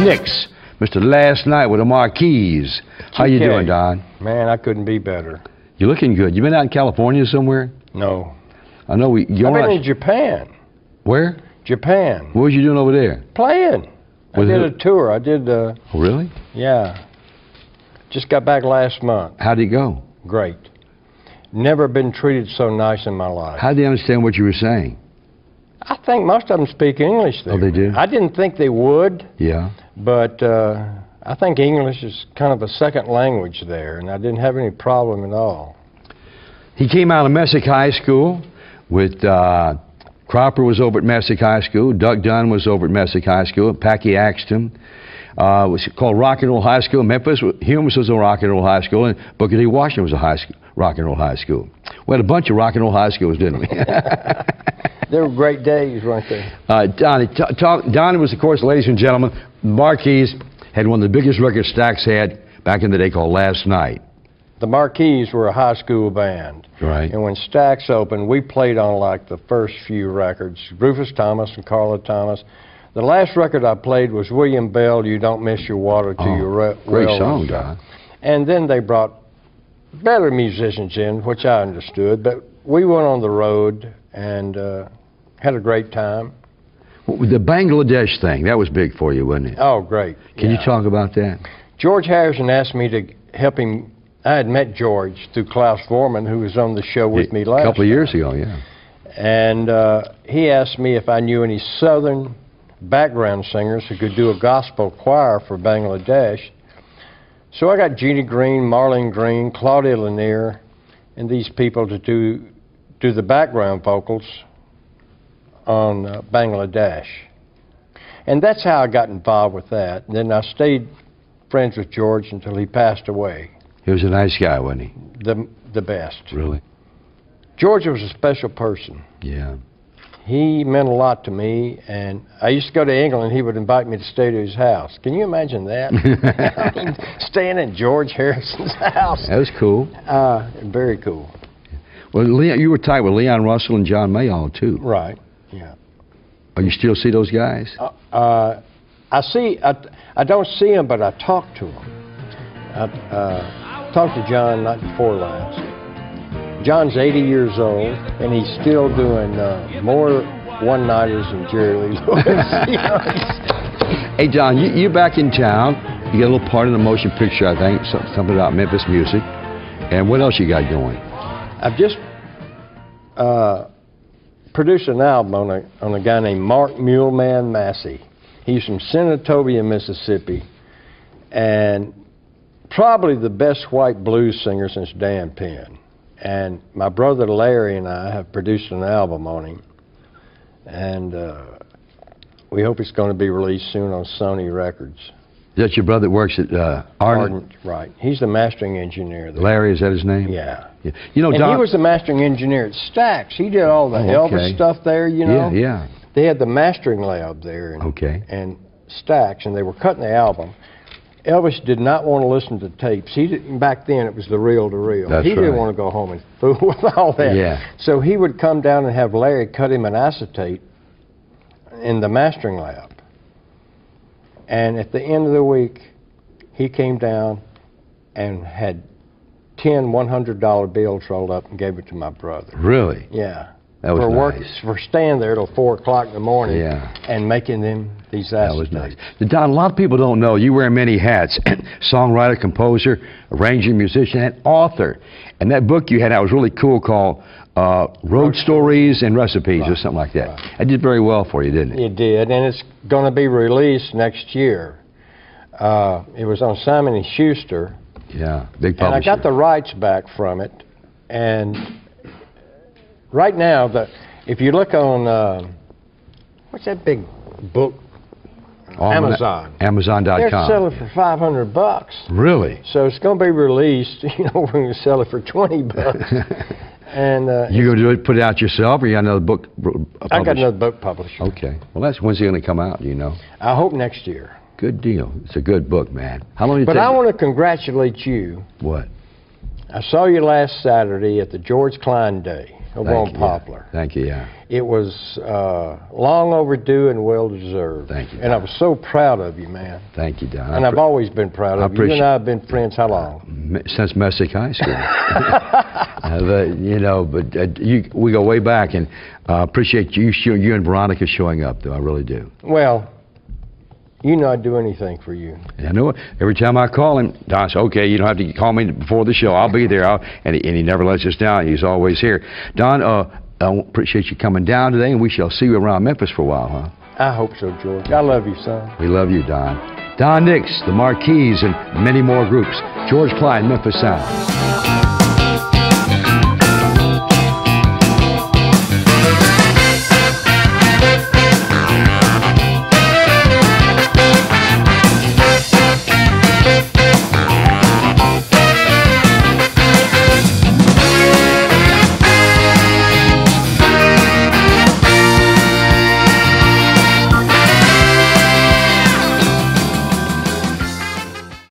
Nicks, Mr. Last Night with the Marquis. How you doing, Don? Man, I couldn't be better. You're looking good. You been out in California somewhere? No. I know I've been in Japan. Where? Japan. What was you doing over there? Playing. I did a tour. I did. Oh, really? Yeah. Just got back last month. How'd it go? Great. Never been treated so nice in my life. How'd they understand what you were saying? I think most of them speak English there. Oh, they do? I didn't think they would. Yeah. But I think English is kind of a second language there, and I didn't have any problem at all. He came out of Messick High School with Cropper was over at Messick High School. Duck Dunn was over at Messick High School. Packy Axton was called Rock and Roll High School. Memphis Humus was a Rock and Roll High School, and Booker T. Washington was a Rock and Roll High School. We had a bunch of Rock and Roll High Schools, didn't we? They were great days, weren't they? Donnie was, of course, ladies and gentlemen, Marquis had one of the biggest record Stax had back in the day called Last Night. The Marquis were a high school band. Right. And when Stax opened, we played on like the first few records. Rufus Thomas and Carla Thomas. The last record I played was William Bell, You Don't Miss Your Water to Your Well. Great song, Don. And then they brought better musicians in, which I understood. But we went on the road and had a great time. Well, the Bangladesh thing, that was big for you, wasn't it? Oh, great. Can you talk about that? George Harrison asked me to help him. I had met George through Klaus Vorman, who was on the show with me last A couple of years ago, yeah. And he asked me if I knew any Southern background singers who could do a gospel choir for Bangladesh. So I got Jeannie Green, Marlene Green, Claudia Lanier, and these people to do the background vocals on Bangladesh. And that's how I got involved with that. And then I stayed friends with George until he passed away. He was a nice guy, wasn't he? The best. Really? George was a special person. Yeah. He meant a lot to me, and I used to go to England, and he would invite me to stay to his house. Can you imagine that? I mean, staying in George Harrison's house. That was cool. Very cool. Well, Leon, you were tight with Leon Russell and John Mayall, too. Right, yeah. Oh, you still see those guys? I don't see them, but I talk to them. I talked to John night before last. John's 80 years old, and he's still doing more one-nighters than Jerry Lee Lewis. Hey, John, you're back in town. You got a little part in the motion picture, I think, something about Memphis music. And what else you got going? I've just produced an album on a guy named Mark Muleman Massey. He's from Senatobia, Mississippi, and probably the best white blues singer since Dan Penn. And my brother Larry and I have produced an album on him, and we hope it's going to be released soon on Sony Records. Is that your brother that works at Ardent? Right. He's the mastering engineer there. Larry, is that his name? Yeah. You know, and Don, he was the mastering engineer at Stax. He did all the Elvis stuff there, you know. Yeah. They had the mastering lab there and Stax, and they were cutting the album. Elvis did not want to listen to tapes. Back then, it was the reel-to-reel. That's he didn't right. want to go home and fool with all that. Yeah. So he would come down and have Larry cut him an acetate in the mastering lab. And at the end of the week, he came down and had 10 $100 bills rolled up and gave it to my brother. Really? Yeah. That was nice. For staying there till 4 o'clock in the morning and making them these acetates. That was nice. Don, a lot of people don't know you wear many hats. Songwriter, composer, arranger, musician, and author. And that book you had out was really cool called Road Stories and Recipes or something like that. Right. It did very well for you, didn't it? It did, and it's going to be released next year. It was on Simon & Schuster. Yeah, big publisher. And I got the rights back from it. And right now, if you look on, what's that big book? Amazon. Amazon.com. They're selling for $500. Really? So it's going to be released. You know, we're going to sell it for $20. And you going to do it, put it out yourself, or you got another book published? I got another book published. Okay. Well, when's it going to come out? Do you know? I hope next year. Good deal. It's a good book, man. How long did it take? But I want to congratulate you. What? I saw you last Saturday at the George Klein Day. over Thank on you. Poplar. Thank you, yeah. It was long overdue and well deserved. Thank you, And I was so proud of you, man. Thank you, Don. And I've always been proud I of you. You and appreciate- I have been friends how long? Since Messick High School. You know, but we go way back, and appreciate you and Veronica showing up, though. I really do. Well, you know I'd do anything for you. I know it. Every time I call him, Don says, okay, you don't have to call me before the show. I'll be there. And he never lets us down. He's always here. Don, I appreciate you coming down today, and we shall see you around Memphis for a while, huh? I hope so, George. I love you, son. We love you, Don. Don Nix, the Marquis, and many more groups. George Klein, Memphis Sound.